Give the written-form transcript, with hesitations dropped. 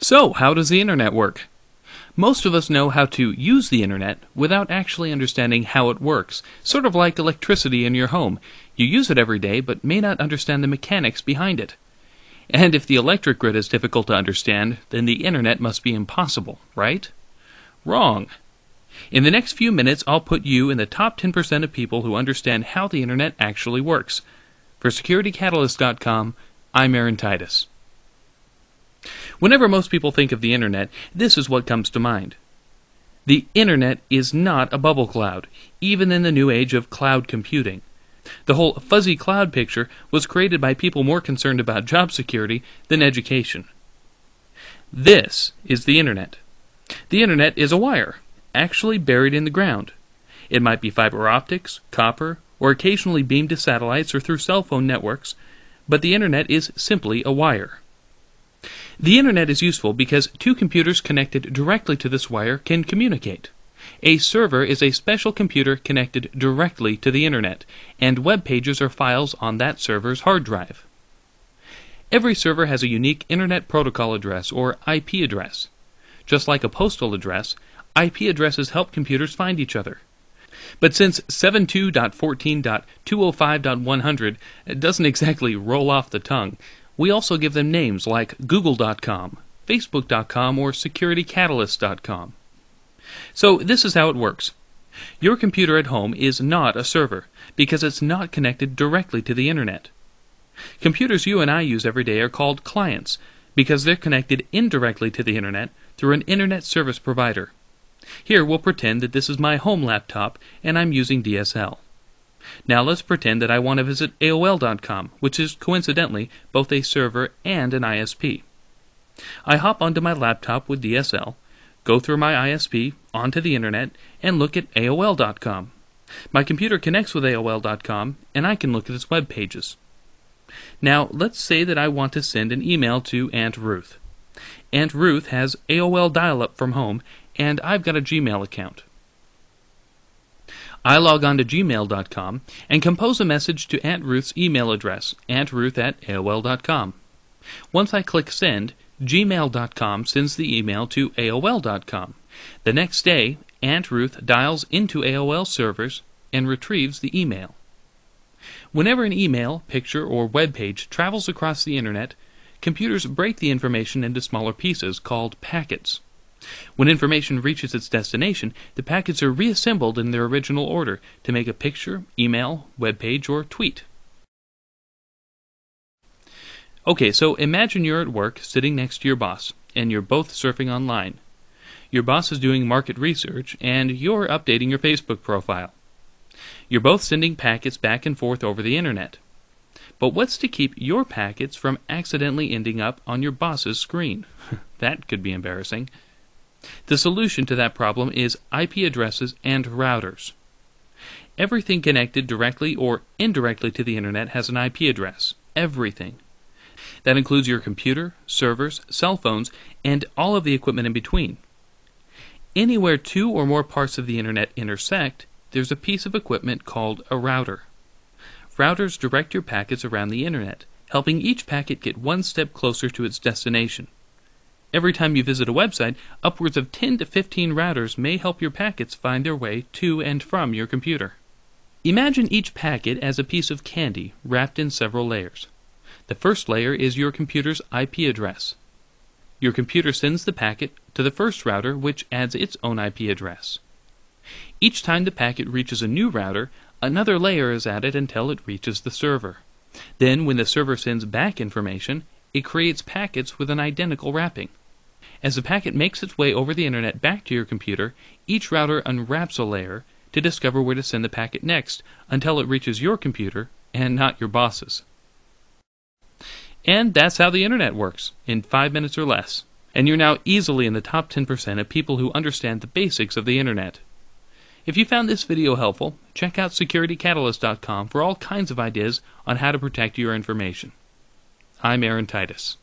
So, how does the internet work? Most of us know how to use the internet without actually understanding how it works, sort of like electricity in your home. You use it every day, but may not understand the mechanics behind it. And if the electric grid is difficult to understand, then the internet must be impossible, right? Wrong. In the next few minutes, I'll put you in the top 10% of people who understand how the internet actually works. For SecurityCatalyst.com, I'm Aaron Titus. Whenever most people think of the internet, this is what comes to mind. The internet is not a bubble cloud, even in the new age of cloud computing. The whole fuzzy cloud picture was created by people more concerned about job security than education. This is the internet. The internet is a wire, actually buried in the ground. It might be fiber optics, copper, or occasionally beamed to satellites or through cell phone networks, but the internet is simply a wire. The internet is useful because two computers connected directly to this wire can communicate. A server is a special computer connected directly to the internet, and web pages are files on that server's hard drive. Every server has a unique Internet Protocol address, or IP address. Just like a postal address, IP addresses help computers find each other. But since 72.14.205.100 doesn't exactly roll off the tongue, we also give them names like Google.com, Facebook.com, or SecurityCatalyst.com. So this is how it works. Your computer at home is not a server, because it's not connected directly to the internet. Computers you and I use every day are called clients, because they're connected indirectly to the internet through an internet service provider. Here we'll pretend that this is my home laptop and I'm using DSL. Now let's pretend that I want to visit AOL.com, which is coincidentally both a server and an ISP. I hop onto my laptop with DSL, go through my ISP, onto the internet, and look at AOL.com. My computer connects with AOL.com, and I can look at its web pages. Now let's say that I want to send an email to Aunt Ruth. Aunt Ruth has AOL dial-up from home, and I've got a Gmail account. I log on to gmail.com and compose a message to Aunt Ruth's email address, auntruth@aol.com. Once I click send, gmail.com sends the email to aol.com. The next day, Aunt Ruth dials into AOL servers and retrieves the email. Whenever an email, picture, or web page travels across the internet, computers break the information into smaller pieces called packets. When information reaches its destination, the packets are reassembled in their original order to make a picture, email, web page, or tweet. Okay, so imagine you're at work sitting next to your boss, and you're both surfing online. Your boss is doing market research, and you're updating your Facebook profile. You're both sending packets back and forth over the internet. But what's to keep your packets from accidentally ending up on your boss's screen? That could be embarrassing. The solution to that problem is IP addresses and routers. Everything connected directly or indirectly to the internet has an IP address. Everything. That includes your computer, servers, cell phones, and all of the equipment in between. Anywhere two or more parts of the internet intersect, there's a piece of equipment called a router. Routers direct your packets around the internet, helping each packet get one step closer to its destination. Every time you visit a website, upwards of 10 to 15 routers may help your packets find their way to and from your computer. Imagine each packet as a piece of candy wrapped in several layers. The first layer is your computer's IP address. Your computer sends the packet to the first router, which adds its own IP address. Each time the packet reaches a new router, another layer is added until it reaches the server. Then, when the server sends back information, it creates packets with an identical wrapping. As the packet makes its way over the internet back to your computer, each router unwraps a layer to discover where to send the packet next until it reaches your computer and not your boss's. And that's how the internet works, in 5 minutes or less. And you're now easily in the top 10% of people who understand the basics of the internet. If you found this video helpful, check out SecurityCatalyst.com for all kinds of ideas on how to protect your information. I'm Aaron Titus.